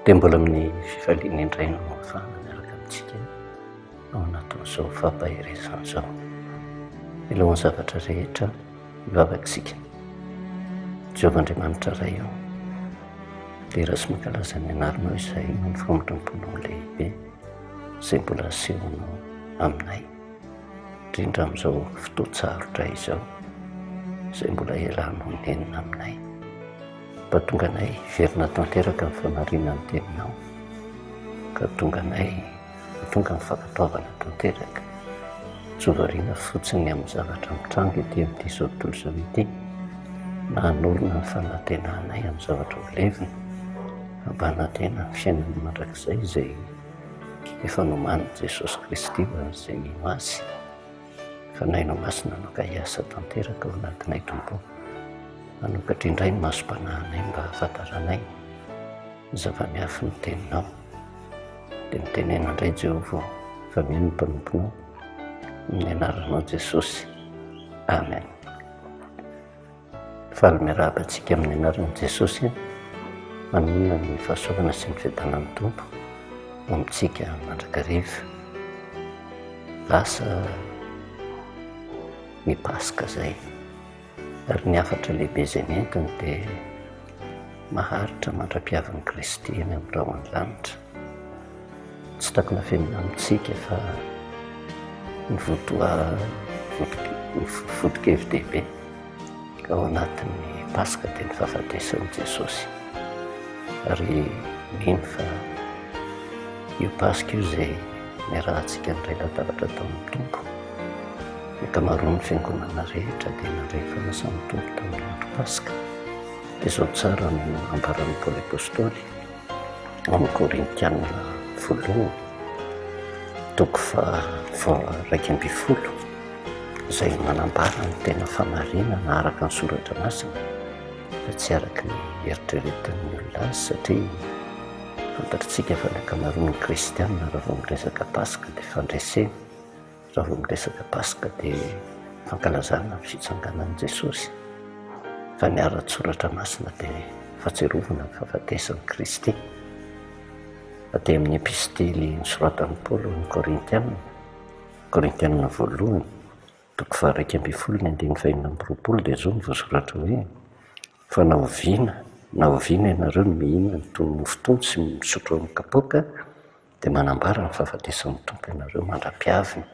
dia mbola amin'ny fifaliana indray no ahafahana miaraka amintsika ao anatin'izao fampahirezan'izao. Milohan'ny zavatra rehetra mivavaka isika. Jehovah-Andriamanitra iray io dia raha sy mankalaza ny anaranao izay no ny famontam-ponao lehibe izay mbola asehonao aminay, indrindra amin'izao fotoan-tsarotra izao izay mbola ialanao nenina aminay. Mba tonga anay verina tanteraka ny fanariana ny teninao, ka tonga anay tonga ny fankatoavana tanteraka, tsy hovariana fotsiny amin'ny zavatra mitrango ety amin'ity izao tontolo izao ity, na hanorina ny fanantenanay amin'ny zavatra ho levina, hampanantena ny fiainana mandrakizay izay efa noman'i Jesosy Kristy ho an'izay mino azy. Fanahinao masina no ka hiasa tanteraka ao anatinay Tompo, manokatra indray ny masom-panahinay mba hahafantaranay ny zava-miafy ny teninao. Dia mitenena indray Jehovah fa mino ny mpanomponao amin'ny anaranao Jesosy. Amen. Faly miarabantsika amin'ny anaran'i Jesosy, manonona ny fahasoavana sy ny fiadanan'ny Tompo amintsika mandrakariva. Lasa ny Paska izay, ary ny hafatra lehibe izay mentiny dia maharitra mandra-piavan'i Kristy eny amin'ny rahon'ny lanitra. Tsy takona fenina amintsika fa ny foto-kevy dehibe ao anatin'ny Paska dia ny fahafatesan'i Jesosy. Ary mino fa io Paska io izay niarahantsika indray latabatra tao amin'ny Tompo. Ny ankamaroan'ny fiangonana rehetra dia nandray fanasan'ny Tompo tamin'ny andro Paska. Dia izao tsara no ambaran'ny Paoly Apôstôly ao amin'ny Korintiana voalohany, toko raika amby folo, izay manambara ny tena famarinana araka ny soratra masina, fa tsy araka ny eritreretin'ny olona azy, satria fantatritsika fa ny ankamaroan'ny kristianina raha vao miresaka Paska dia fandresena, raha vao miresaka Paska dia fankalazana ny fitsanganan'i Jesosy. Fa ny ara-tsoratra masina dia fahatsiarovana ny fahafatesan'i Kristy. Dia amin'ny epistely nosoratan'i Paoly ny Korintiana voalohany, toko raika amby folo ny andiny fahaenina amby roapolo, dia zao ny voasoratra hoe: fa na oviana ianareo no mihinana itony mofo itony sy misotro amin'ny kapoaka, dia manambara ny fahafatesan'ny Tompo ianareo mandra-piaviny.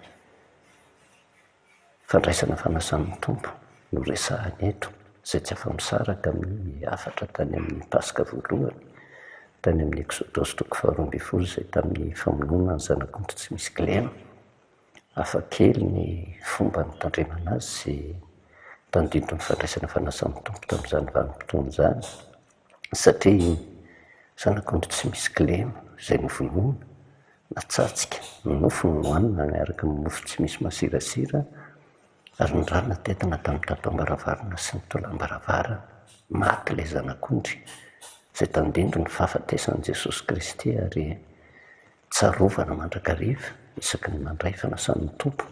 Fandraisana fanasan'ny Tompo no resahany eto, izay tsy afa-misaraka amin'ny hafatra tany amin'ny Paska voalohany, tany amin'ny Exodosy toko 12 izay tamin'ny famonoana ny zanak'ondry tsy misy kilema. Hafa kely ny fomba nitandremana azy sy tandindro ny fandraisana fanasan'ny Tompo tamin'izany vanim-potoana izany, satria zanak'ondry tsy misy kilema izay novonoina, natsatsika, ny nofo no nohanina miaraka amin'ny mofo tsy misy masirasira, ary ny rano natetina tamin'ny tato-ambaravarana sy ny tolam-baravara. Maty ilay zanak'ondry, izay tandindro ny fahafatesan'i Jesosy Kristy ary tsarovana mandrakariva isaky ny mandray fanasan'ny Tompo.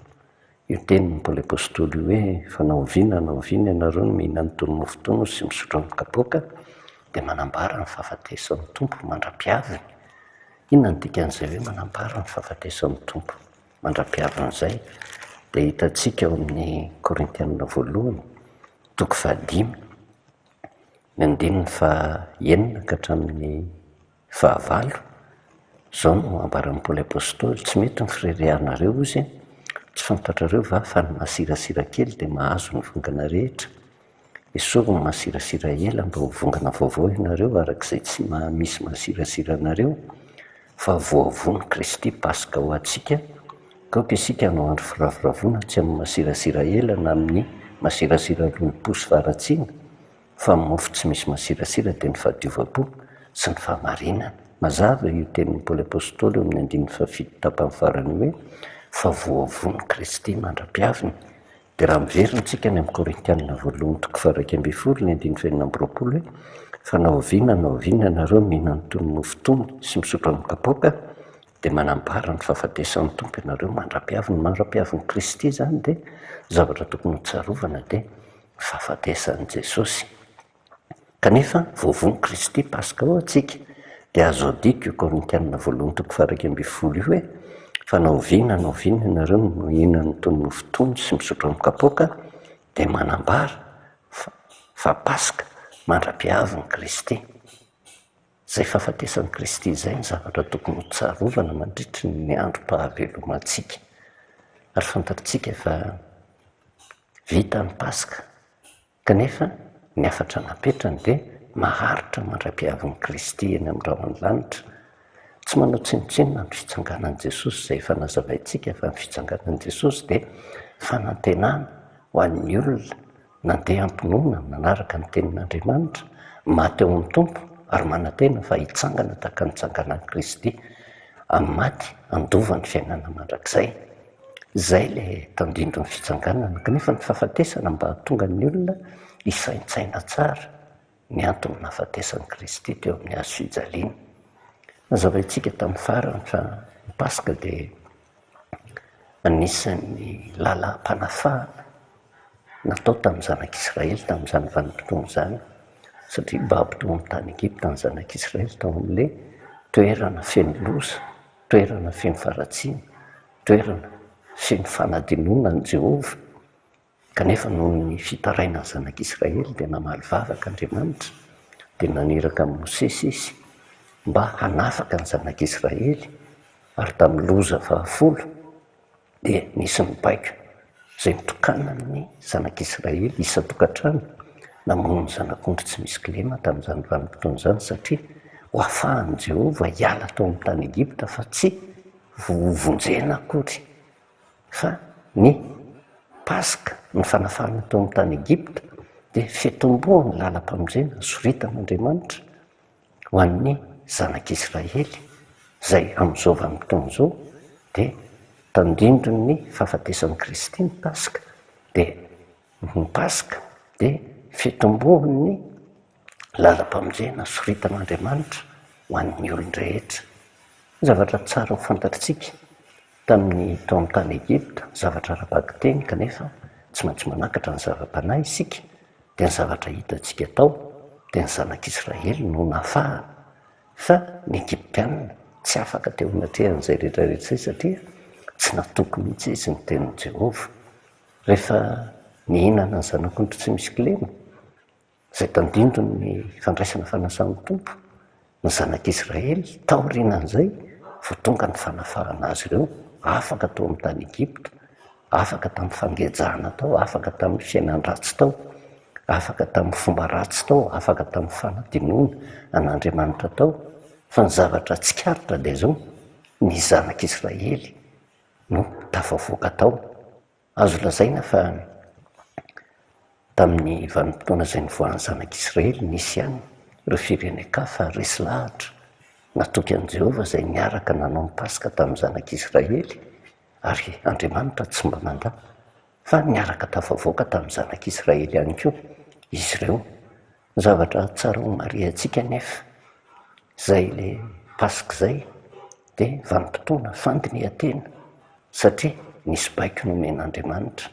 Io tenin'ny Paoly Apôstôly hoe: fa na oviana ianareo no mihinana itony mofo itony sy misotro amin'ny kapoaka, dia manambara ny fahafatesan'ny Tompo mandra-piaviny. Inona ny dikan'izay hoe manambara ny fahafatesan'ny Tompo mandra-piaviny izay? Dia hitantsika ao amin'ny Korintiana voalohany, toko 5, ny andininy 9 ka hatramin'ny 19. Zao no ambaran'ny Paoly Apôstôly: tsy mety ny firerehanareo izy, tsy fantatrareo va fa ny masirasira kely dia mahazo ny vongana rehetra. Esory ny masirasira ela mba ho vongana vaovao ianareo arak'izay tsy misy masirasira anareo, fa voavony Kristy Paska ho antsika. Kaoka isika no andro firavoravoana tsy amin'ny masirasira ela na amin'ny masirasira lolo-posy faharatsiana, fa amin'ny mofo tsy misy masirasira dia ny fahadiovam-po sy ny fahamarinana. Mazava io tenin'ny Paoly Apôstôly eo amin'ny andininy 7 tapany farany hoe: fa voavony Kristy mandra-piaviny. Dia raha miverina tsika ny amin'ny Korintiana voalohany toko raika amby folo ny andininy fahaenina amby roapolo hoe: fa na oviana ianareo mihinana itony mofo itony sy misotro amin'ny kapoaka, dia manambara ny fahafatesan'ny Tompo ianareo mandra-piavin'i Kristy izany. Dia zavatra tokony ho tsarovana dia fahafatesan'i Jesosy. Kanefa voavony Kristy Paska ho antsika, dia azo adiko io Korintiana voalohany toko faha 1 io hoe fa naoviana ianareo no ihinana itony mofo itony sy misotro amin'ny kapoaka dia manambara fa Paska mandra-piavin'i Kristy. Izay fahafatesan'i Kristy izay ny zavatra tokony ho tsarovana mandritry ny androm-pahavelomantsika. Ary fantatritsika fa vita ny Paska, kanefa ny afatra napetrany dia maharitra mandra-piavin'i Kristy eny amin'ny rahona lanitra. Tsy manao tsinotsinona ny fitsanganan'i Jesosy izay efa nazavaintsika fa ny fitsanganan'i Jesosy dia fanantenana ho an'ny olona nandeha ampinoana nanaraka ny tenin'Andriamanitra, maty ao amin'ny Tompo ary manantena fa hitsangana tahaka ny tsanganan'i Kristy amin'ny maty andova ny fiainana mandrakizay. Izay ilay tandindro ny fitsanganana, kanefa ny fahafatesana mba hahatonga ny olona hisaintsaina tsara ny antony nahafatesan'i Kristy teo amin'ny hazo fijaliana. Nazavaintsika tamin'ny farany fa ny Paska dia anisan'ny lalam-panafahana natao tamin'ny zanak'Israely tamin'izany vanim-potoana izany, satria mba hampitohy amin'ny tany Egipta ny zanak'Israely tao amin'ilay toerana feno loza, toerana feno faratsiana, toerana feno fanadinoana ny Jehovah. Kanefa noho ny fitaraina ny zanak'Israely dia namaly vavaka Andriamanitra dia naneraka amin'ny Mosesy izy mba hanafaka ny zanak'Israely. Ary tamin'ny loza 10 dia nisy mibaiko izay mitokana ny zanak'Israely isan-tokantrano namono ny zanak'ondry tsy misy kilema tamin'izany vanim-potoana izany, satria ho ahafahan'i Jehovah hiala tao amin'ny tany Egipta fa tsy vonjena akory, fa ny Paska, ny fanafahana tao amin'ny tany Egipta dia fitomboany lalam-pamonjena soritan'Andriamanitra ho an'ny zanak'Israely izay amin'izao vanim-potoana izao dia tandindro ny fahafatesan'i Kristy ny Paska. Dia ny Paska dia fitomboan'ny lalam-pamonjena soritan'Andriamanitra ho an'ny olon-drehetra. Zavatra tsara ho fantatritsika tamin'ny tao amin'ny tany Egipta, zavatra ara-baka teny, kanefa tsy maintsy manakatra ny zava-panahy isika. Dia ny zavatra hitantsika tao dia ny zanak'Israely no nafahana, fa ny Egiptianina tsy afaka teo anatrehan'izay rehetrarehetra izay, satria tsy natoky mihitsy izy ny tenin'i Jehovah. Rehefa nihinana ny zanak'ondry tsy misy kilema izay tandindro ny fandraisana fanasan'ny Tompo, ny zanak'Israely taorianan'izay vao tonga ny fanafahana azy ireo, afaka tao amin'ny tany Egipta, afaka tamin'ny fangejana tao, afaka tamin'ny fiainan-dratsy tao, afaka tamin'ny fomba ratsy tao, afaka tamin'ny fanadinoana an'Andriamanitra tao. Fa ny zavatra tsikaritra dia izao, ny zanak'Israely no tafavoaka tao. Azo lazaina fa tamin'ny vanim-potoana izay nivoahan'ny zanak'Israely nisy ihany ireo firenen-kafa resy lahatra natoky an'i Jehovah izay niaraka nanao ny Paska tamin'ny zanak'Israely, ary Andriamanitra tsy mba mandà fa niaraka tafavoaka tamin'ny zanak'Israely ihany koa izy ireo. Ny zavatra tsara ho mariantsika nefa izay ilay Paska izay dia vanim-potoana fandinihan-tena, satria nisy baiko nomen'Andriamanitra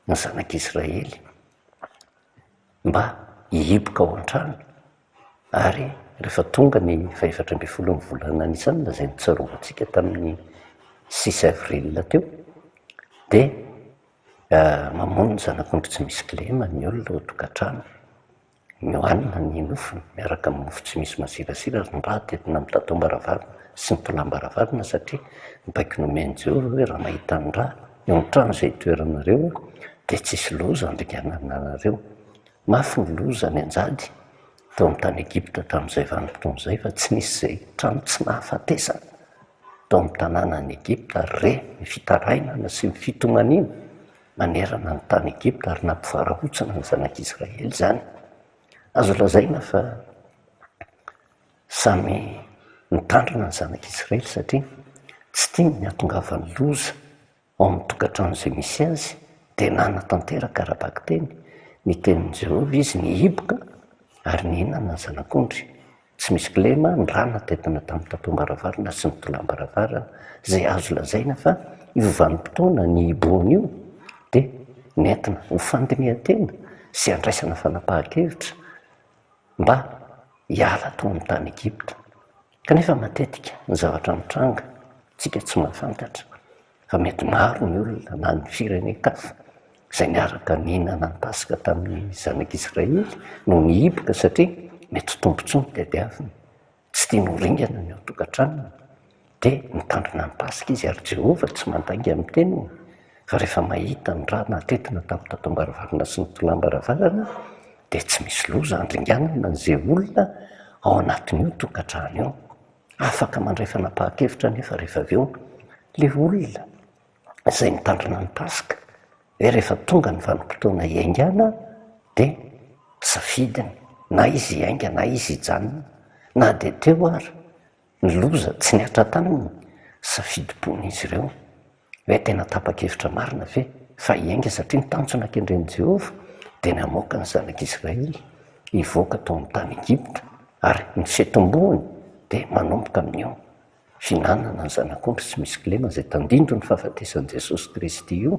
ny zanak'Israely mba hihiboka ao an-trano. Ary rehefa tonga ny 14 volana anisany, izay nitsarovatsika tamin'ny 6 avril teo, dia mamono ny zanak'ondry tsy misy kilema ny olona ao tokantrano, mioanina ny nofony miaraka amin'ny mofo tsy misy masirasira ny raha tetina amin'ny tatom-baravarana sy ny tolam-baravarana, satria mibaiko nomen'i Jehovah hoe raha mahita ny raha eo an-trano izay toeranareo dia tsisy loza andringanana anareo. Mafy ny loza ny anjady tao amin'ny tany Egipta tamin'izay vanim-potoana izay, fa tsy nisy izay trano tsy nahafatesana tao amin'ny tanànan'ny Egipta. Re ny fitarainana sy ny fitomanina manerana ny tany Egipta ary nampivarahontsana ny zanak'Israely izany. Azo lazaina fa samy nitandrina ny zanak'Israely satria tsy tiany ny hahatongavany loza ao amin'ny tokantrano izay misy azy, dia nanatanteraka ara-baka teny ny tenin'i Jehovah izy nihiboka ary nihinana ny zanak'ondry tsy misy kilema, ny rana tetina tamin'ny tatom-baravarana sy ny tolam-baravarana, izay azo lazaina fa io vanim-potoana ny hiboahana io dia nentina ho fandinihan-tena sy handraisana fanapahan-kevitra mba hiala tao amin'ny tany Egipta. kanefa matetika ny zavatra mitranga tsika tsy mahafantatra fa mety maro ny olona na ny firenen-kafa izay niaraka mihinana ny pasika tamin'ny zanak'Israely no nihiboka satria mety tombontsoa ny tadiaviny, tsy tia noringana ny ao tokantranony dia mitandrina ny pasika izy ary Jehovah tsy mandainga amin'ny teniny. Fa rehefa mahita ny raha natetina tamin'ny tatom-baravarana sy ny tolam-baravarana dia tsy misy loza handringanana n'izay olona ao anatin'io tokantrano io. Afaka mandray fanapahan-kevitra nefa rehefa avy eo ilay olona izay mitandrina ny pasika hoe rehefa tonga ny vanim-potoana hiaingana dia safidiny na izy hiainga na izy hijanona na dia teo ary ny loza tsy niatra taminy safidim-pon'izy ireo hoe tena tapa-kevitra marina ve fa hiainga satria nitanjona an-kendren'i Jehovah dia namoaka ny zanak'Israely hivoaka tao amin'ny tany Egipta ary ny fiatombohany dia manomboka amin'io finanana ny zanak'omby tsy misy kilema izay tandindro ny fahafatesan'i Jesosy Kristy io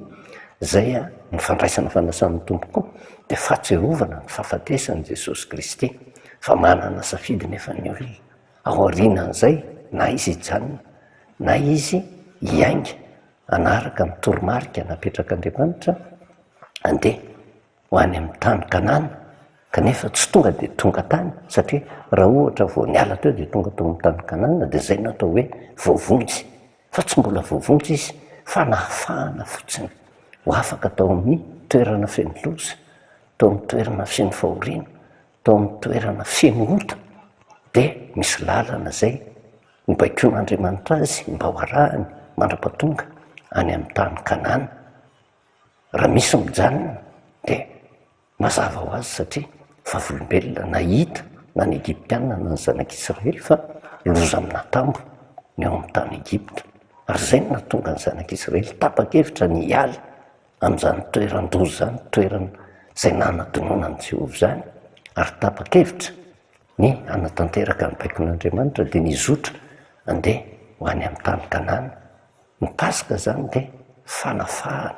izay ny fandraisana fanasan'ny tompoko dia fahatserovana ny fahafatesan'i Jesosy Kristy fa manana safidy nefa ny olona ao aorianan'izay na izy hijanona na izy hiainga anaraka ny toromarika napetraka Andriamanitra andeha ho any amin'ny tany Kanana kanefa tsy tonga dia tonga tany satria raha ohatra vao niala teo dia tonga tao amin'ny tany Kanana dia izay natao hoe voavonjy fa tsy mbola voavonjy izy fa nahafahana fotsiny ho afaka tao amin'ny toerana feno loza, tao amin'ny toerana feno fahoriana, tao amin'ny toerana feno ota dia misy lalana izay nobaikon'Andriamanitra azy mba ho arahany mandra-pahatonga any amin'ny tany Kanana. Raha misy mijanona dia mazava ho azy satria vavolombelona nahita na ny Egyptiana na ny zanak'Israely fa loza amina tambo ny ao amin'ny tany Egipta ary izay no nahatonga ny zanak'Israely tapa-kevitra ny hiala amin'izany toeran-doza zany, toerana izay nanadinoana ny Jehovah zany ary tapa-kevitra ny anatanteraka ny baikon'Andriamanitra dia nizotra andeha ho any amin'ny tany Kanana. Ny pasika zany dia fanafahana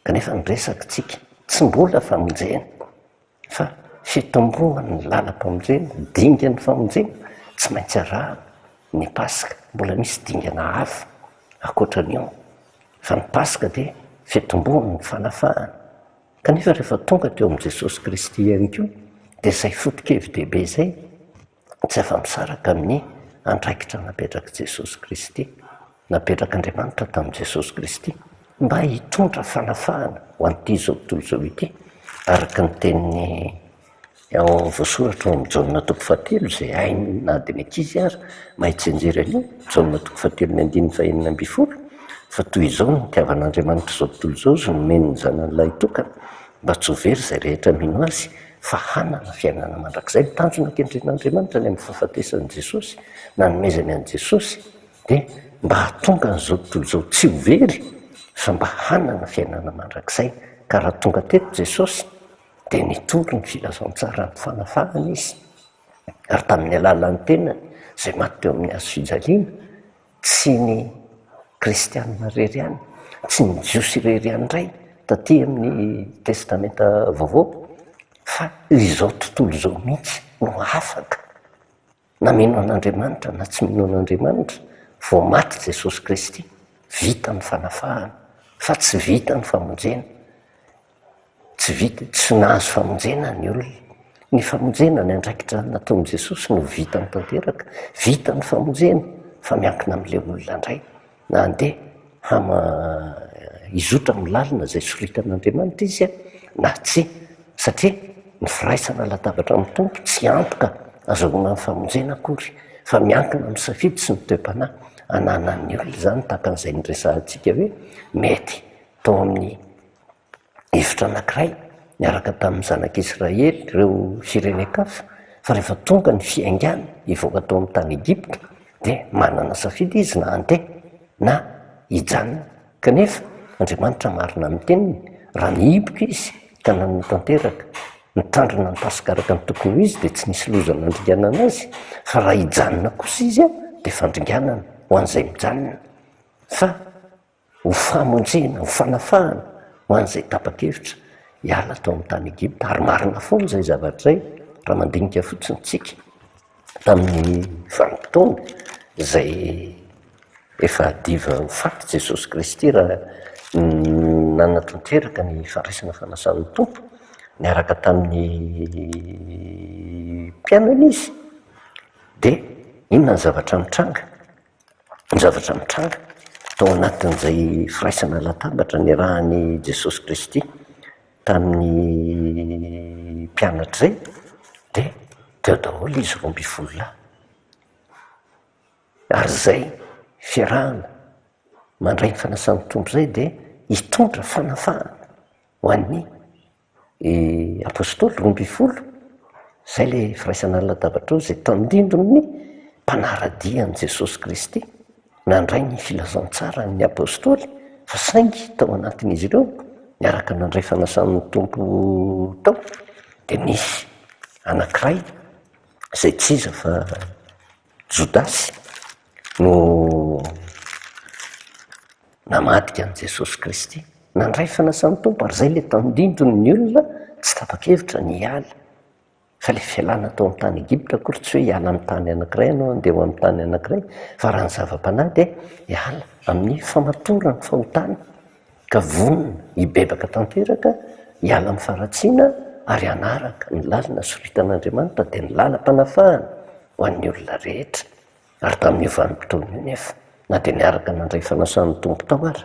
kanefa ny resaka tsika tsy mbola famonjena fa fitombohany ny lalam-pamonjena, dingan'ny famonjena tsy maintsy arahana ny pasika, mbola misy dingana hafa ankoatran'io fa ny pasika dia fitombohany ny fanafahana kanefa rehefa tonga teo amin'i Jesosy Kristy ihany koa dia izay foto-kevi-dehibe izay tsy afa-misaraka amin'ny andraikitra napetraka Jesosy Kristy, napetraka Andriamanitra tamin'i Jesosy Kristy mba hitondra fanafahana ho an'ity zao tontolo zao ity araka ny teniny ao voasoratra ao amin'ny Jaona 3 izay hainy na dia ny ankizy ary mahay tsenjery an'io Jaona 3:9-10 fa toy izao ny nitiavan'Andriamanitra zao tontolo zao sy nomeny ny zanany lahy tokana mba tsy ho very izay rehetra mino azy fa hanana fiainana mandrakizay mitanjona an-kendren'Andriamanitra ny amin'ny fahafatesan'i Jesosy na nomezany an'i Jesosy dia mba hahatonga n'izao tontolo zao tsy ho very fa mba hanana fiainana mandrakizay ka raha tonga teto Jesosy dia nitory ny filazantsara ny fanafahana izy ary tamin'ny alalan'ny tenany izay maty teo amin'ny hazo fijaliana tsy ny kristianina rery ihany, tsy ny jiosy rery ihany indray taty amin'ny testamenta vaovao fa izao tontolo zao mihitsy no afaka na mino an'Andriamanitra na tsy mino an'Andriamanitra vao maty Jesosy Kristy vita ny fanafahana fa tsy vita ny famonjena, tsy vita, tsy nahazo famonjena ny olona. Ny famonjena ny andraikitra nataon'i Jesosy no vita ny tanteraka, vita ny famonjena fa miankina amin'ilay olona indray na andeha hizotra amin'ny lalina izay soritan'Andriamanitra izy na tsy satria ny firaisana latabatra amin'ny tompo tsy antoka azahoana ny famonjena akory fa miankina amin'ny safidy sy ny toe-panahy ananan'ny olona zany tahaka an'izay niresahantsika hoe mety tao amin'ny hevitra anankiray niaraka tamin'ny zanak'Israely ireo firenen-kafa fa rehefa tonga ny fiaingana hivoaka tao amin'ny tany Egipta dia manana safidy izy na andeha na hijanona kanefa Andriamanitra marina amin'ny teniny raha nihiboka izy ka nanatanteraka nitandrina ny pasika araka ny tokony ho izy dia tsy nisy loza nandringanana azy fa raha hijanona kosa izy dia fandringanana ho an'izay mijanona fa ho famonjena, ho fanafahana ho an'izay tapa-kevitra hiala tao amin'ny tany Egipta ary marina foana izay zavatra izay raha mandinika fotsiny tsika tamin'ny vanim-potoana zay efa diva ho faty Jesosy Kristy raha nanatanteraka ny faraisana fanasan'ny tompo niaraka tamin'ny mpianana izy dia inona ny zavatra mitranga. Ny zavatra mitranga tao anatin'izay firaisana latabatra niarahany Jesosy Kristy tamin'ny mpianatra izay dia teo daholo izy 12 lahy. Ary izay fiarahana mandray ny fanasan'ny tompo izay dia hitondra fanafahana ho an'ny apôstôly 12. Izay le firaisana latabatra izay tandindony ny mpanaradian'i Jesosy Kristy nandray ny filazantsara ny apôstôly fa saingy tao anatin'izy ireo niaraka nandray fanasan'ny tompo tao dia nisy anankiray izay tsy iza fa Jodasy no namadika an'i Jesosy Kristy nandray fanasan'ny tompo ary izay le tandindony ny olona tsy tapa-kevitra ny hiala fa le fialana tao amin'ny tany Egipta akory tsy hoe hiala amin'ny tany anankiray ianao andeha ho amin'ny tany anankiray fa raha ny zava-panahy dia hiala amin'ny famatorany fahotany ka vonona hibebaka tanteraka hiala amin'ny faratsiana ary hanaraka ny lalina soritan'Andriamanitra dia ny lalam-panafahana ho an'ny olona rehetra. Ary tamin'io vanim-potoana io nefa na dia niaraka nandray fanasan'ny tompo tao ary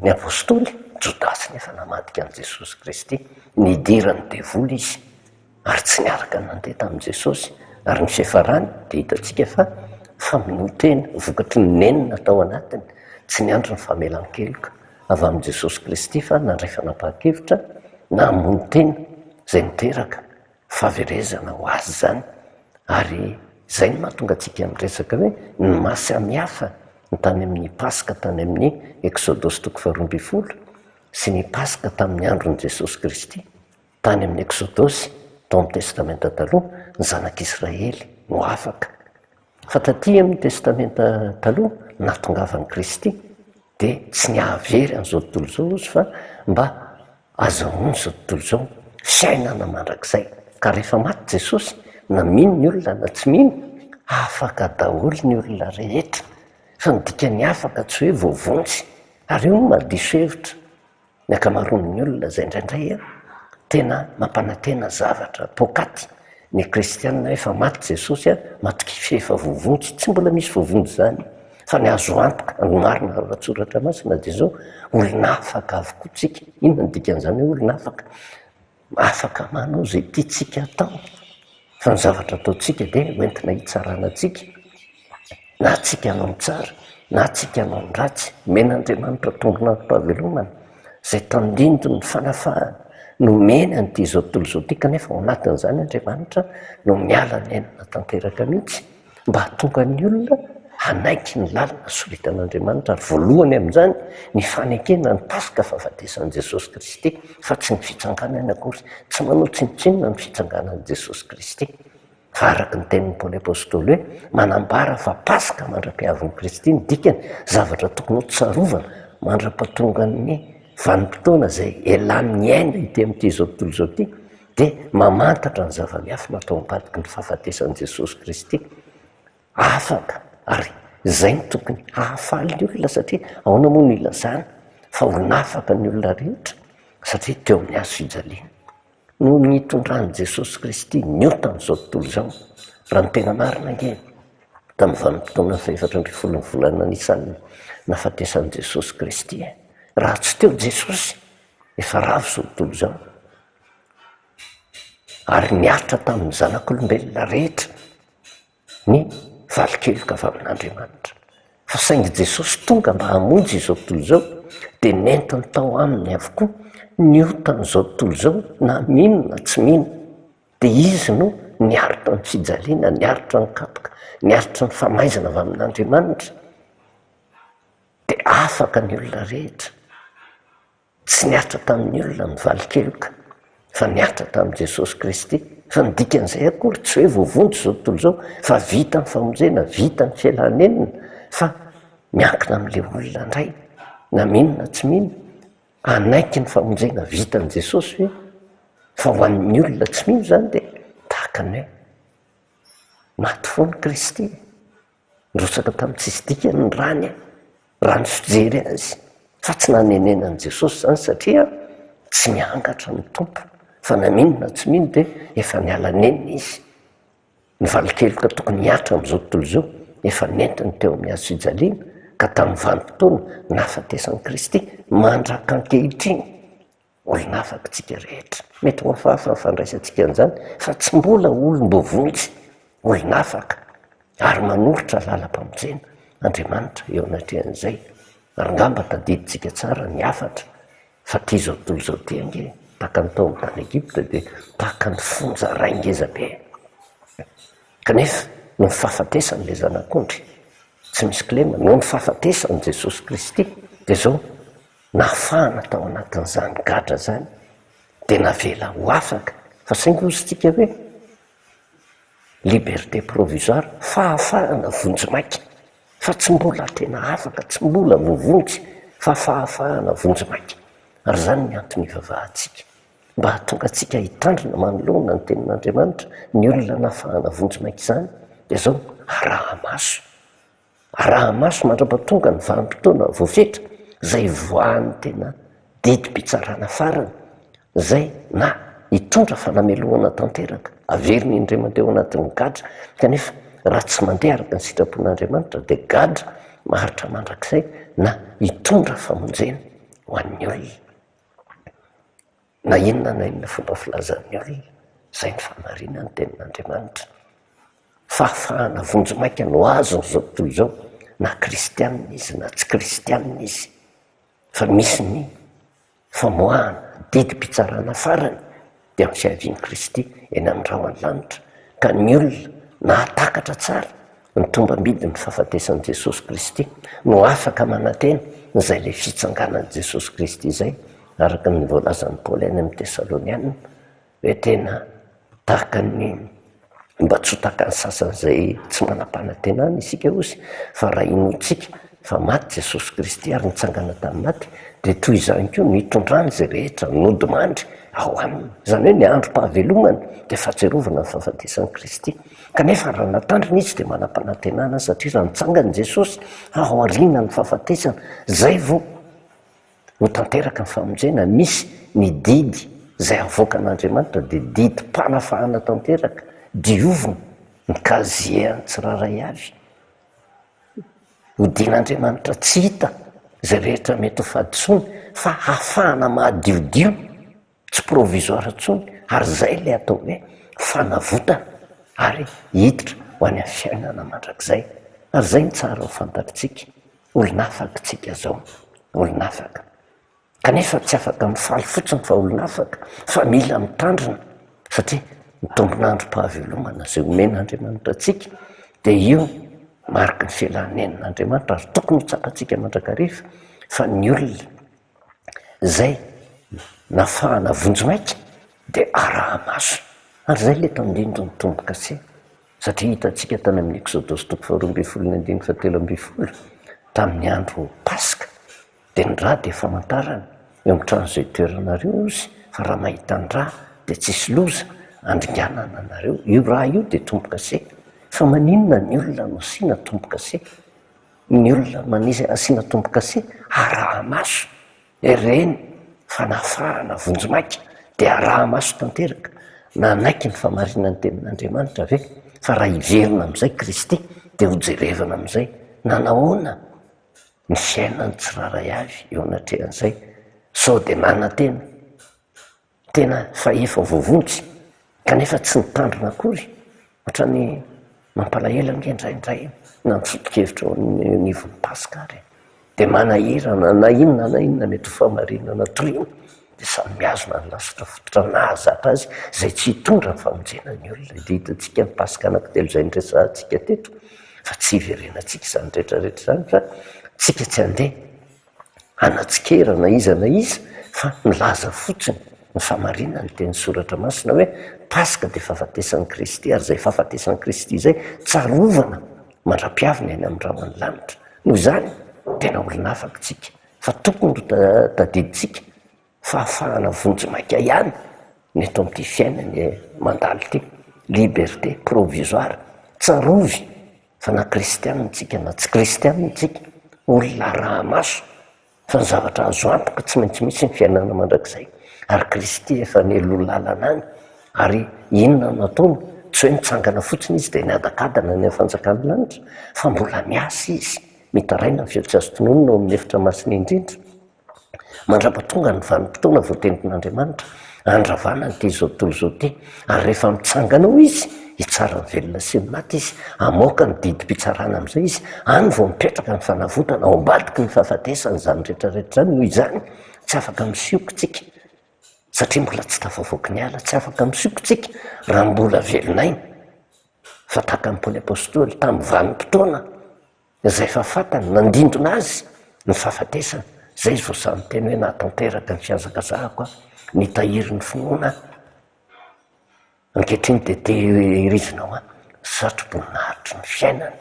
ny apôstôly Jodasy nefa namadika an'i Jesosy Kristy nidirany devoly izy ary tsy niaraka nandeha tamin'i Jesosy ary ny fiafarany dia hitantsika fa famonotena vokatry ny nenina tao anatiny tsy niandro ny famelan-keloka avy amin'i Jesosy Kristy fa nandray fanapahan-kevitra na hamono-tena izay niteraka fahaverezana ho azy zany. Ary izay no mahatonga antsika miresaka hoe ny mahasamihafa ny tany amin'ny Paska tany amin'ny Exodosy 12 sy ny Paska tamin'ny andron'i Jesosy Kristy tany amin'ny Exodosy tao amin'ny testamenta taloha ny zanak'Israely no afaka. Fa taty amin'ny testamenta taloha nahatongavan'i Kristy dia tsy niahavery an'izao tontolo izao izy fa mba azahoany izao tontolo izao fiainana mandrakizay. Ka rehefa maty Jesosy na mino ny olona na tsy mino afaka daholo ny olona rehetra fa ny dikany afaka tsy hoe voavontsy. Ary io mahadiso hevitra ny akamaroan'ny olona izay indraindray tena mampanantena zavatra pokaty ny kristianina efa maty Jesosy matokify efa voavontsy. Tsy mbola misy voavontsy zany fa ny azo antoka ny marina ratsoratra masina dia zao olona afaka avokoa tsika. Inona ny dikan'izany hoe olona afaka manao izay tiantsika atao fa ny zavatra ataontsika dia hoentina hitsarana antsika na tsika hanao ny tsara na tsika hanao ny ratsy. Men'Andriamanitra tongona fahavelomana izay tandindony ny fanafahana nomeny an'ity izao tontolo izao ity kanefa ao anatin'izany Andriamanitra no miala nenina tanteraka mihitsy mba hahatonga ny olona hanaiky ny lalina soritan'Andriamanitra. Ary voalohany amin'izany ny fanekena ny Paska fahafatesan'i Jesosy Kristy fa tsy ny fitsanganany akory. Tsy manao tsinotsinona ny fitsanganan'i Jesosy Kristy fa araka ny tenin'ny Paoly apôstôly hoe manambara fa Paska mandra-piavin'i Kristy ny dikany zavatra tokony ho tsarovana mandra-pahatonga ny vanim-potoana izay elan'ny aina ity amin'ity izao tontolo izao ity dia mamantatra ny zava-miafy natao ambadiky ny fahafatesan'i Jesosy Kristy. Afaka ary izay no tokony hahafaly ny olona satria ahoana moa no ilazana fa olona afaka ny olona rehetra satria teo amin'ny hazo fijaliana no nitondran'i Jesosy Kristy niota amin'izao tontolo izao. Raha ny tena marina ange tamin'ny vanim-potoana 4 volana Nisana nahafatesan'i Jesosy Kristy raha tsy teo Jesosy efa ravo izao tontolo izao ary niaritra tamin'ny zanak'olombelona rehetra ny valikeloka avy amin'Andriamanitra. Fa saingy Jesosy tonga mba hamonjy izao tontolo izao dia nentiny tao aminy avokoa niotan'izao tontolo izao na mino na tsy mino dia izy no niaritra ny fijaliana, niaritra ny kapoka, niaritra ny famaizana avy amin'Andriamanitra dia afaka ny olona rehetra. Tsy niaritra tamin'ny olona ny valikeloka fa niaritra tamin'i Jesosy Kristy. Fa ny dikan'izay akory tsy hoe voavontsy izao tontolo izao fa vita ny famonjena, vita ny fialanenina fa miankina amin'ilay olona indray na mino na tsy mino hanaiky ny famonjena vitan'i Jesosy hoe fa ho an'ny olona tsy mino zany dia tahaka ny hoe maty foany Kristy, nirotsaka tamin'ny tsisy dikany ny rany rano fijery azy, fa tsy nanenenan'i Jesosy zany satria tsy miangatra ny tompo, fa na minona tsy mino dia efa niala nenina izy. Ny valikeloka tokony hiatra amin'izao tontolo izao efa nentiny teo amin'ny hazo fijaliana, ka tamin'ny vanim-potoana nahafatesan'i Kristy mandraka ankehitriny olona afaka tsika rehetra. Mety ho hafahafa fandraisantsika an'izany fa tsy mbola olom-bovonjy, olona afaka ary manolotra lalam-pamonjena Andriamanitra eo anatrehan'izay. Ary ngamba tadidintsika tsara ny afatra fa tia zao tontolo izao ty ange tahaka ny tao amin'ny tany Egipta dia tahaka ny fonja ray ngeza be. Kanefa no ny fahafatesan'ilay zanak'ondry tsy misy kilema, no ny fahafatesan'i Jesosy Kristy dia zao nahafahana tao anatin'izany gadra zany dia navela ho afaka. Fa saingy ozytsika hoe liberté provisoire, fahafahana vonjimaika, fa tsy mbola tena afaka, tsy mbola vovonjy, fa fahafahana vonjimaika. Ary zany ny antony ivavahantsika mba hahatonga antsika hitandrina manoloana ny tenin'Andriamanitra ny olona nahafahana vonjimaika izany dia zao araha-maso. Araha-maso mandra-pahatonga ny vanim-potoana voafetra zay voahan'ny tena didim-pitsarana farany, zay na hitondra fanamelohana tanteraka averiny indray mandeha ao anatin'ny gadra. Kanefa raha tsy mandeha araka ny sitrapon'Andriamanitra dia gadra maharitra mandrakizay na hitondra famonjena ho an'ny olona. Na inona fomba filazan'ny olona, zay ny famarinany tenin'Andriamanitra. Fahafahana vonjimaika no azony zao tontolo izao, na kristianina izy na tsy kristianina izy, fa misy ny famoahana didim-pitsarana farany dia amin'ny fiavian'i Kristy eny amin'ny rahona lanitra. Ka ny olona nahatakatra tsara ny tombam-bidin'ny fahafatesan'i Jesosy Kristy no afaka manantena izay ilay fitsanganan'i Jesosy Kristy izay, araka ny voalazan'i Paoly any amin'ny Tesalonianina hoe tena tahaka ny mba tsy ho tahaka ny sasany izay tsy manam-panantenana isika ozy, fa raha inoantsika fa maty Jesosy Kristy ary nitsangana tamin'ny maty dia toy izany koa ny hitondrany izay rehetra nodimandry ao aminy. Izany hoe ny androm-pahavelomany dia fahatsiarovana ny fahafatesan'i Kristy. Kanefa raha natandrina izy dia manam-panantenana satria raha nitsangana Jesosy ao aoriana ny fahafatesana, zay vao ho tanteraka ny famonjena. Misy ny didy izay avoakan'Andriamanitra dia didim-panafahana tanteraka, diovina ny kazieny tsiraray avy, hodian'Andriamanitra tsy hita izay rehetra mety ho faditsony, fa hafahana mahadiodio, tsy provisoire intsony, ary zay ilay atao hoe fanavotana ary hiditra ho any amin'ny fiainana mandrakizay. Ary zay ny tsara ho fantatritsika, olona afaka tsika zao, olona afaka. Kanefa tsy afaka mifaly fotsiny fa olona afaka, fa mila mitandrina satria ny tombon'androm-pahavelomana izay omen'Andriamanitra antsika dia io mariky ny fialanen'Andriamanitra ary tokony ho tsapantsika mandrakariva. Fa ny olona zay nahafahana vonjimaika dia araha-maso. Ary zay le tandindro ny tombo-kase, satria hitantsika tany amin'ny Exodosy 22:7-13 tamin'ny andro Paska dia ny rà dia famantarana eo amin'ny trano izay toeranareo ozy fa raha mahita ny rà dia tsisy loza andringanana anareo. Io rà io dia tombo-kase. Fa maninona ny olona no asiana tombo-kase? Ny olona manisy asiana tombo-kase araha-maso, ireny fanafahana vonjimaika dia araha-maso tanteraka. Nanaiky ny famarinany tenin'Andriamanitra ve fa raha hiverina amin'izay Kristy dia ho jerevana amin'izay nanahoana ny fiainany tsiraray avy eo anatrehan'izay. Sao dia nanantena tena fa efa voavonjy kanefa tsy nitandrina akory, ohatrany mampalahelo indraindray na misotro-kevitra ao anivon'ny Paska ary dia manahirana na inona mety ho famarinana torina dia samy miazona ny lasitra fototra nahazatra azy izay tsy hitondra ny famonjenan'ny olona. Dia hitantsika ny Paska anankitelo izay nresahantsika teto fa tsy hiverenantsika izany rehetrarehetra izany, fa tsika tsy handeha hanatsikera na iza fa milaza fotsiny ny famarinany teny soratra masina hoe Paska dia fahafatesan'i Kristy, ary izay fahafatesan'i Kristy izay tsarovana mandra-piavina eny amin'ny rahona lanitra. Noho izany tena olona afaka tsika, fa tokony ho tadidintsika fahafahana vonjimaika ihany ny eto amin'ity fiainany mandalo ty liberté provisoire, tsarovy fa na kristianina tsika na tsy kristianina tsika, olona raha maso fa ny zavatra azo antoka tsy maintsy misy ny fiainana mandrakizay. Ary Kristy efa nelon-lalana any, ary inona nataony? Tsy hoe mitsangana fotsiny izy dia niadakadana ny fanjakany lanitra, fa mbola miasa izy, mitaraina ny feo tsy azo tonoina ao amin'ny efitra masina indrindra. Mandrapatonga ny vanim-potoana voatenin'Andriamanitra andravana ny ty zao tontolo zao ty, ary rehefa mitsangana ao izy hitsara ny velona sy ny maty izy, amoaka ny didim-pitsarana amin'izay izy, any vao mipetraka ny fanavotana, ao ambadiky ny fahafatesany zany rehetrarehetra zany. Noho izany tsy afaka misioky tsika satria mbola tsy tafavoaky ny ala, tsy afaka misioky tsika raha mbola velonaina. Fa tahaka ny Paoly apôstôly tamin'ny vanim-potoana izay efa fantany nandindona azy ny fahafatesany, zay izy vao samy teny hoe nahatanteraka ny fiazakazahako nitahiry ny finoana ankehitriny dia tehirizinao satroboninahitry ny fiainany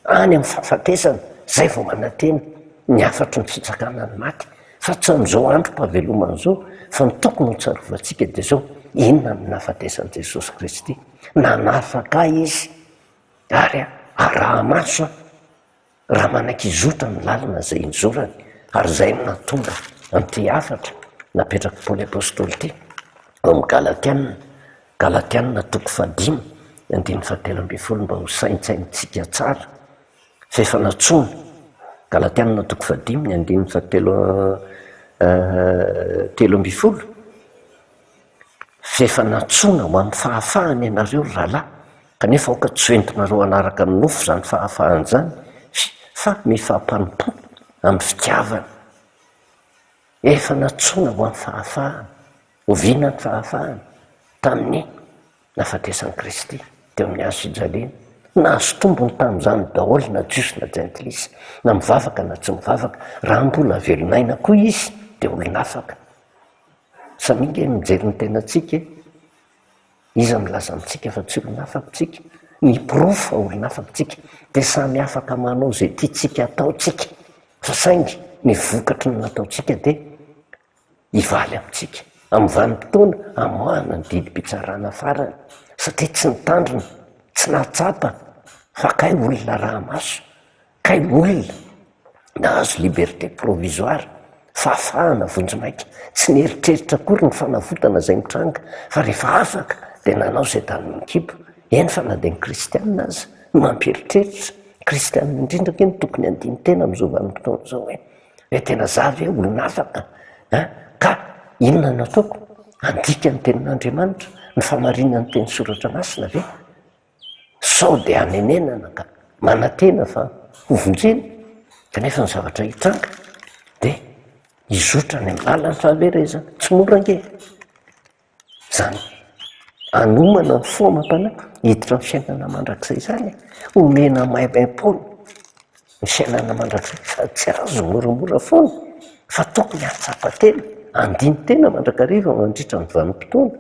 any amin'ny fahafatesana, zay vao mananteny ny afatry ny fitsakana ny maty. Fa tsy amin'izao androm-pahavelomana zao, fa ny tokony ho tsarovantsika dia zao: inona ny nahafatesan'i Jesosy Kristy, nanafaka izy ary araha maso raha manakizotra ny lalana zay nizorany, ary zay natonga amin'ity afatra napetraka Paoly apôstôly ty ao amin'ny Galatianina 5:5 mba ho saintsaintsika tsara fa efa natsoina. Galatianina 5:5 fa efa natsoina ho amin'ny fahafahany ianareo rahalahy, kanefa aoka tsy hoentinareo anaraka ny nofo zany fahafahany zany, fa mifampanimpo amin'ny fitiavana. Efa natsoina ho amin'ny fahafahany, oviana ny fahafahany tamin'ny nahafatesan'i Kristy teo amin'ny hazo fijaliana. Nahazo tombony tamin'izany daholo na jiosy na jentilisa, na mivavaka na tsy mivavaka, raha mbola velonaina koa izy dia olon'afaka. Saminge mijery ny tenantsika, iza milaza amintsika fa tsy olon'afaka tsika, miprofo fa olon'afaka tsika, dia samy afaka manao zay tiatsika ataotsika, fa saingy ny vokatry ny nataotsika dia hivaly amintsika amin'ny vanim-potoana amoahana ny didim-pitsarana farany, satria tsy nitandrina, tsy nahatsapa, fa kay olona raha maso, kay olona nahazo liberté provisoire, fahafahana vonjimaika, tsy nieritreritra akory ny fanavotana zay mitranga, fa rehefa afaka dia nanao zay tany mikipo. Eny fa na dia ny kristianina aza no mampieritreritra, kristianina indrindra ke no tokony andiny tena amin'izao vanim-potoana zao hoe tena zavy hoe olona afaka ka inona nataoko? Andika ny tenin'Andriamanitra, ny famarinana ny teny soratra masina ve? Sao dia hanenenana ka manantena fa hovonjena, kanefa ny zavatra hitranga dia hizotra ny lalany fahaverezana, tsy mora ange. Zany anomana ny foa-mampana hiditra ny fiainana mandrakizay zany, omena maimaimpony ny fiainana mandrakizay, fa tsy azo moramora foana, fa tokony hatsapa tena, andiny tena mandrakariva mandritra ny vanim-potoana.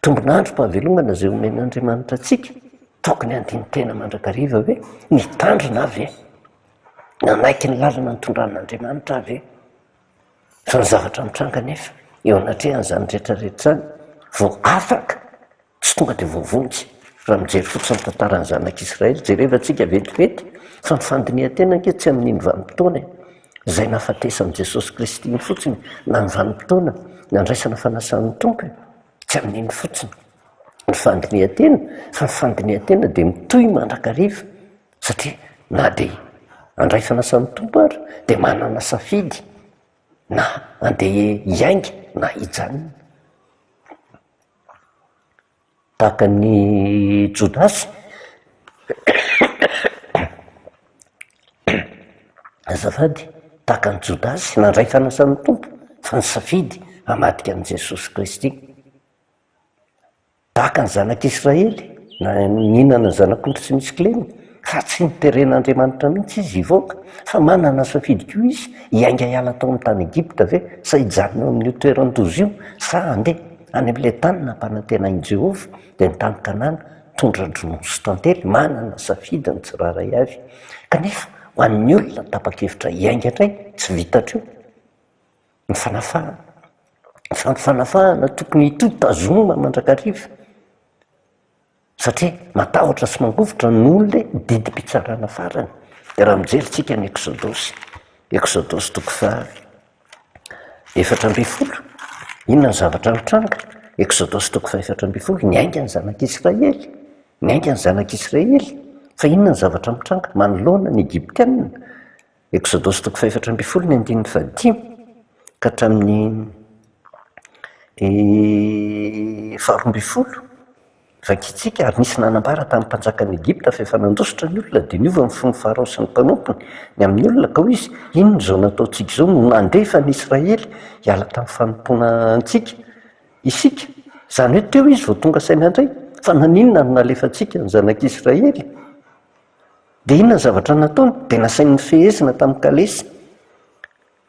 Tombonandrom-pahavelomana zay omen'Andriamanitra atsika, tokony andiny tena mandrakariva hoe nitandrina avy nanaiky ny lalana ny tondran'Andriamanitra avy fa ny zavatra mitranga nefa eo anatrehan'izany rehetrarehetra zany vao afaka, tsy tonga dia voavonjy. Raha mijery fotsiny ny tantaran'ny zanak'Israely, jerevantsika vetivety fa ny fandinihan-tena ange tsy amin'iny vanim-potoana izay nahafatesan'i Jesosy Kristy iny fotsiny, na ny vanim-potoana nandraisana fanasan'ny tompo, tsy amin'iny fotsiny ny fandinihan-tena, fa ny fandinihan-tena dia mitohy mandrakariva, satria na dia andray fanasan'ny tompo ary dia manana safidy na andeha hiainga na hijanona. Tahaka ny Jodasy azafady, tahaka ny Jodasy nandray fanasan'ny tompo fa ny safidy hamadika an'i Jesosy Kristy. Tahaka ny zanak'Israely na nihinana ny zanak'ondry tsy misy kilemy, fa tsy niteren'Andriamanitra mihitsy izy hivoaka, fa manana safidy koa izy hiainga hiala tao amin'ny tany Egypta ve, sa hijanona amin'io toeran-dozy io, sa andeha any amin'ilay tany nampanantenain'i Jehovah dia ny tany Kanana, tondra-drono sy tantely, manana safidy ny tsiraray avy. Kanefa ho an'ny olona tapa-kevitra hiainga indray tsy vitatrio ny fanafahana, fanafahana tokony hito tazoma mandrakariva satria matahotra sy mangovotra n'olona didim-pitsarana farany. De raha mijeritsika ny Exodosy toko faha 4:10 inona ny zavatra mitranga? Exodosy toko faha 4:10 ny aingany zanak'Israely, ny aingany zanak'Israely. Fa inona ny zavatra mitranga? Manoloana ny Egyptianina. Exodosy toko faha 4:10 ny 5 ka hatramin'ny 12 vakitsika. Ary nisy nanambara tamin'ny mpanjakan'ny Egypta fa efa nandositra ny olona dia niova ny fony Farao sy ny mpanompony ny amin'ny olona ka hoy izy, inona zao nataontsika izao no nandefa ny Israely hiala tamin'ny fanompoana antsika isika? Zany hoe teo izy vao tonga saina indray fa naninona no nalefantsika ny zanak'Israely? Dia inona ny zavatra nataony? Dia nasainy fehezina tamin'ny kalesy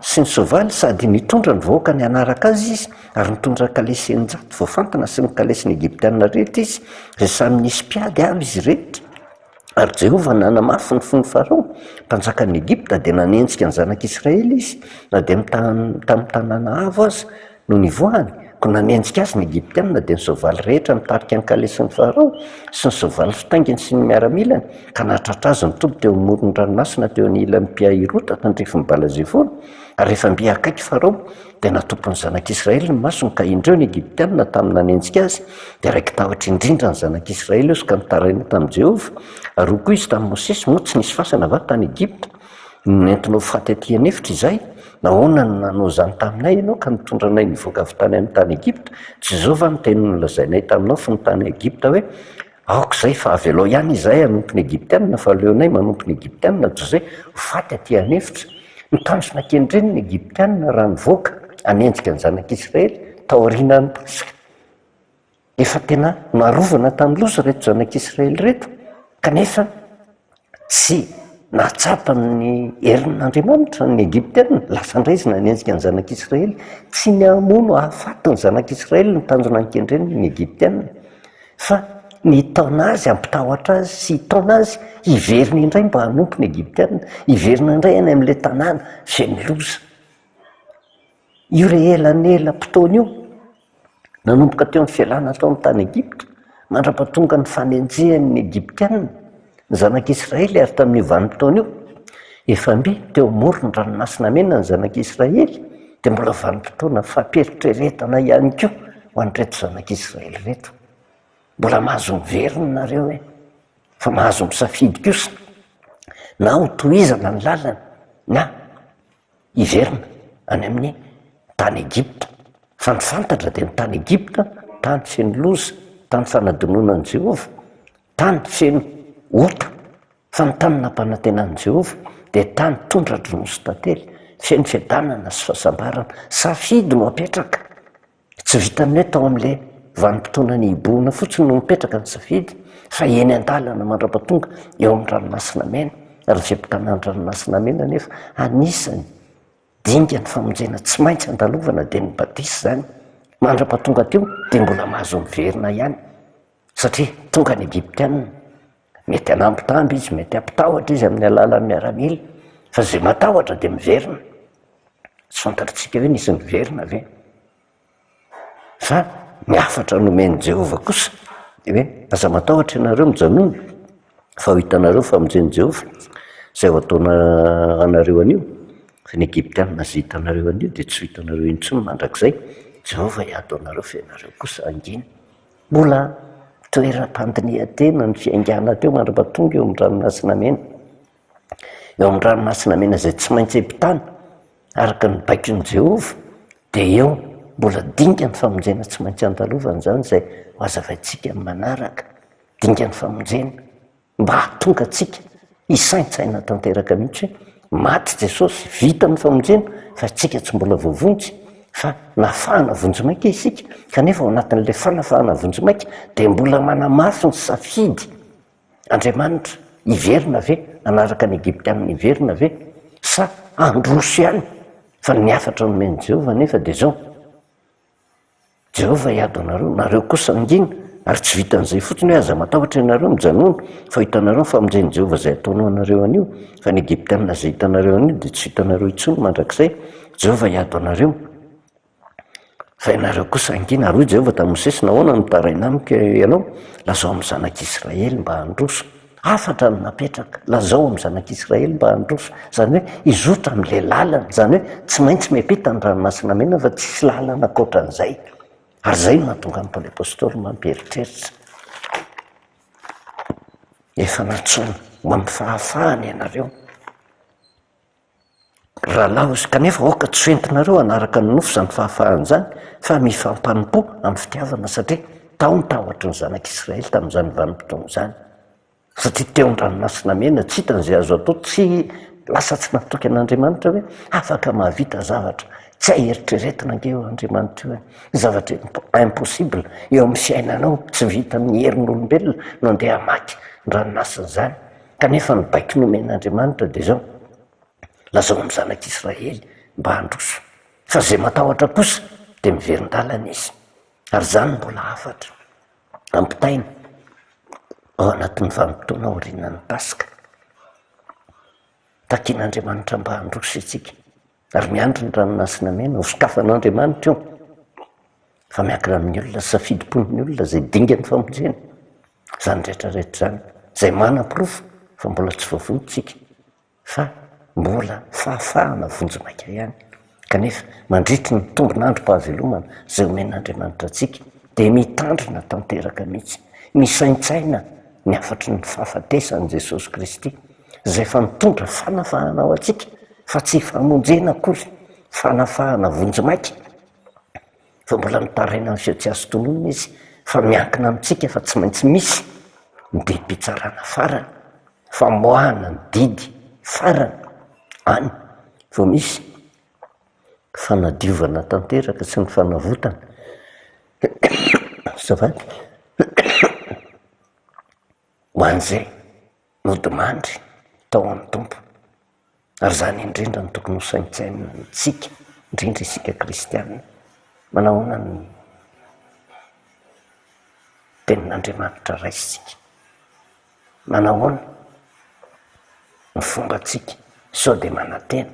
sy ny soavaly sady nitondra ny vahoaka ny anaraka azy izy ary nitondra kalesy eninjato voafantana sy ny kalesy ny Egyptianina rehetra izy izay samy nisy mpiady avy izy rehetra. Ary Jehovah nanamafy ny fony Farao mpanjakan'ny Egypta dia nanenjika ny zanak'Israely izy na dia tamin'ny tanàna avo aza no nivoahany. Ko nanenjika azy ny Egyptianina dia ny soavaly rehetra nitarika ny kalesy ny Farao sy ny soavaly fitainginy sy ny miaramilany ka nahatratra azy nitoby teo amoron'ny ranomasina teo anilan'ny mpiahirota tandrifiny Balazefona. Ary rehefa mby akaiky Farao dia natopo ny zanak'Israely ny masony ka indreo ny Egyptianina tamin'ny nanenjika azy dia raiky tahotra indrindra ny zanak'Israely izy ka nitaraina tamin'ny Jehovah. Ary ho koa izy tamin'ny Mosesy moa tsy nisy fasana va tany Egypta nentinao faty aty anefitra izay nahoana no nanao zany taminay ianao ka nitondra anay nivoaka avy tany amin'ny tany Egypta? Tsy zao va ny teny nolazainay taminao fa ny tany Egypta hoe aoka izay fa avy aloha ihany izahay hanompo ny Egyptianina fa aleonay manompo ny Egyptianina toy izay ho faty aty anefitra. Nitanjona kendreny ny Egyptianina raha nivoaka hanenjika ny zanak'Israely tao aorianan'ny Pasika. Efa tena narovana tamin'ny loza reto zanak'Israely reto kanefa tsy nahatsapa ny herin'Andriamanitra ny Egyptianina. Lasa indray izy nanenjika ny zanak'Israely, tsy ny hamono hahafaty ny zanak'Israely ny tanjona ny kendreny ny Egyptianina fa ny taona azy ampitahotra azy sy taona azy hiverina indray mba hanompo ny Egyptianina, hiverina indray any amin'ilay tanàna feno loza. Io rehelan'ela-potoana io nanomboka teo amin'ny fialana tao amin'ny tany Egypta mandra-pahatonga ny fanenjehan'ny Egyptianina ny zanak'Israely ary tamin'ny vanim-potoana io efa mby teo amoron'ny ranomasina mena ny zanak'Israely dia mbola vanim-potoana fampieritrretana ihany koa ho an'reto zanak'Israely reto. Mbola mahazo miverina nareo fa mahazo misafidy kosa na ho tohizana ny lalana na hiverina any amin'ny tany Egypta. Fa ny fantatra dia ny tany Egypta tany feno loza, tany fanadinonan'i Jehovah, tany feno ota fa ny tany nampanantenan'i Jehovah dia tany tondra-drono sy tantely, feno fiadanana sy fahasambarana. Safidy no apetraka, tsy vitan'ny hoe tao amin'ilay vanim-potoana ny hibohana fotsiny no mipetraka ny safidy fa eny an-dalana mandra-pahatonga eo amin'ny ranomasina mena. Ary fiampitanany ranomasina mena nefa anisany dinga ny famonjena tsy maintsy andalovana dia ny Badisy zany. Mandra-pahatonga teo dia mbola mahazo miverina ihany satria tonga ny Egyptianina. Mety hanambitamby izy, mety hampitahotra izy amin'ny alalan'ny miaramila fa zay matahotra dia miverina. Tsy fantatritsika hoe nisy miverina ve? Fa ny afatra nomeny Jehovah kosa dia hoe aza matahotra ianareo mijanona fa ho hitanareo famonjen'i Jehovah izay ho ataona anareo anio. Fa ny Egyptianina zay hitanareo anio dia tsy ho hitanareo intsony mandrakizay. Jehovah hiady anareo fa ianareo kosa angina. Mbola toeram-pandinihan-tena ny fiaingana teo mandra-pahatonga eo amin'ny ranomasina mena. Eo amin'ny ranomasina mena izay tsy maintsy epitana araka ny baikon'i Jehovah dia eo mbola dinga ny famonjena tsy maintsy andalovana zany izay ho azavaintsika amin'ny manaraka. Dinga ny famonjena mba hahatonga antsika hisaintsaina tanteraka mihitsy hoe maty Jesosy, vita ny famonjena fa tsika tsy mbola voavonjy fa nafahana vonjimaika isika kanefa ao anatin'ilay fanafahana vonjimaika dia mbola manamafy ny safidy Andriamanitra hiverina ve anaraka ny Egyptianina hiverina ve sa androso ihany. Fa ny afatra nomeny Jehovah nefa dia zao: Jehovah hiady anareo, nareo kosa angina. Ary tsy vitan'izay fotsiny hoe aza matahotra ianareo mijanona fa hitanareo famonjen'i Jehovah izay ataonao anareo anio. Fa ny Egyptianina izay hitanareo anio dia tsy hitanareo intsony mandrakizay. Jehovah hiady anareo fa ianareo kosa angina aroy jehovah tamin'ny Mosesy nahoana no taraina amika ianao lazao amin'ny zanak'Israely mba handroso afatra no napetraka lazao amin'ny zanak'Israely mba handroso zany hoe izotra amin'ilay lalana zany hoe tsy maintsy miampita ny ranomasina mena fa tsisy lalana akoatran'izay ary zay no mahatonga ny Paoly apôstôly mampieritreritra efa natsoina ho amin'ny fahafahany ianareo rahalahy kanefa aoka tsy hoentinareo anaraka ny nofo zany fahafahany zany fa mifampanompo amin'ny fitiavana satria tao ny tahotra ny zanak'Israely tamin'izany vanim-potoana zany satria teo an-dranomasina mena tsy hitan'izay azo atao tsy lasa tsy natoky an'Andriamanitra hoe afaka mahavita zavatra tsy aheritreretina angeo Andriamanitra hoe zavatra impossible eo amin'ny fiainanao tsy vita amin'ny herin'olombelona no andeha hamaky ny ranomasina zany kanefa ny baiky nomen'Andriamanitra dia zao lazao amin'ny zanak'Israely mba handroso fa zay matahotra kosa dia miverin-dalana izy ary zany mbola afatra ampitaina ao anatin'ny vanim-potoana aorianan'ny Paska takian'Andriamanitra mba handroso itsika ary miandry ny ranomasina mena ho sokafan'Andriamanitra io fa miankina amin'ny olona safidim-pon'ny olona zay dinga ny famonjena zany rehetrarehetra zany zay manam-porofo fa mbola tsy voavontsika fa mbola fahafahana vonjy-maika ihany kanefa mandritry ny tombon'androm-pahavelomana zay omen'Andriamanitra antsika dia mitandrina tanteraka mihitsy misaintsaina ny afatry ny fahafatesan'i Jesosy Kristy zay fa mitondra fanafahana ao antsika fa tsy famonjena akory fanafahana vonjy-maika fa mbola mitaraina amin'ny feo tsy azo tononona izy fa miankina amintsika fa tsy maintsy misy ny didim-pitsarana farany famoahana ny didy farany any vao misy fanadiovana tanteraka sy ny fanavotana zavady ho an'izay nodimandry tao amin'ny tompo ary zany indrindra ny tokony ho saintsaina ntsika indrindra isika kristianina manahoana ny tenin'Andriamanitra raisitsika manahoana ny fombatsika sao dia manantena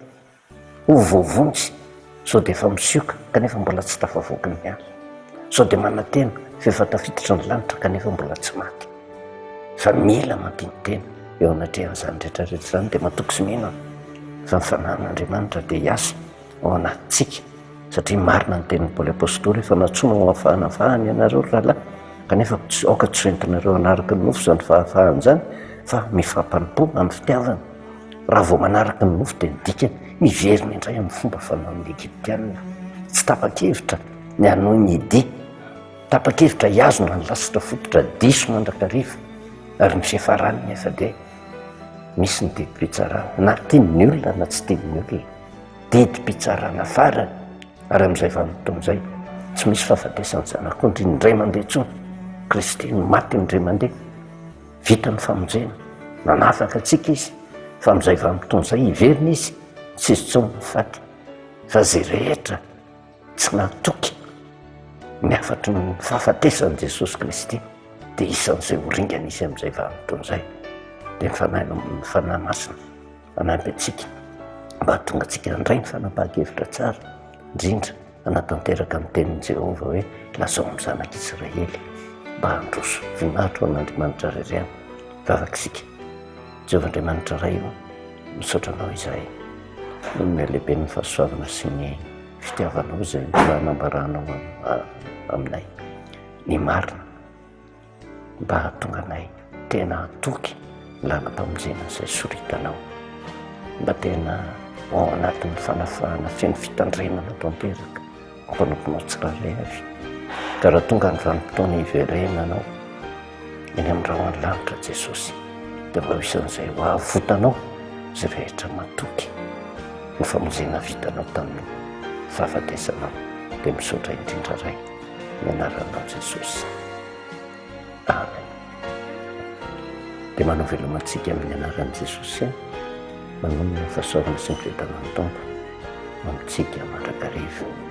ho voavonjy sao dia efa misioka kanefa mbola tsy tafavoaky ny hazo sao dia manantena fa efa tafiditra ny lanitra kanefa mbola tsy maty fa mila mampintena eo anatrehan'izany rehetrarehetra zany dia matoky sy mihinana fa ny fanahin'Andriamanitra dia hiasa ao anatintsika satria marina ny tenin'ny Paoly apôstôly efa natsoina ho afahanafahany ianareo rahalahy kanefa aoka tsy hoentinareo anaraka ny nofo zany fahafahany zany fa mifampanompo amin'ny fitiavana raha vao manaraka ny nofo dia midika miverina indray amin'ny fomba fanaon'ny Egiptianina tsy tapa-kevitra ny hanohy ny idia tapa-kevitra hiazona ny lasitra fototra diso mandrakariva ary ny fiafarany nefa dia misy ny didim-pitsarana na tian'ny olona na tsy tian'ny olona didim-pitsarana farany ary amin'izay vanim-potoana izay tsy misy fahafatesany zanak'ondry indray mandeha intsony Kristy no maty indray mandeha vita ny famonjena nanafaka antsika izy fa amin'izay vanim-potoana izay hiverina izy tsy izy tsony ny faty fa zay rehetra tsy natoky ny afatry ny fahafatesan'i Jesosy Kristy dia isan'izay horingana izy amin'izay vanim-potoana izay dia ny fanahy masina anampy antsika mba hatonga antsika indray ny fanapahan-kevitra tsara indrindra anatanteraka amin'ny tenin'i Jehovah hoe lazao amin'ny zanak'Israely mba handroso voninahitra ho an'Andriamanitra reriana vavakisika Jehovah Andriamanitra ray io misaotranao izahay nonony lehibe ny fahasoavana sy ny fitiavanao izay mbola hanambaranao aminay ny marina mba hahatonga anay tena hatoky lana-pamonjena izay soritanao mba tena ao anatin'ny fanafahana feno fitandrenana tanteraka mpanomponao tsiraray avy ka raha tonga ny vanim-potoana hiverenanao eny amin'ny rahoan'ny lanitra Jesosy dia mba isan'izay ho ahavotanao zay rehetra matoky ny famonjena vitanao tamin'ny fahafatesanao dia misaotra indrindra ray ny anaranao Jesosy amen dia manao velomantsika amin'ny anaran'i Jesosy manonona fahasoavana sy ny fiadanan'ny tompo mamitsika mandrakariva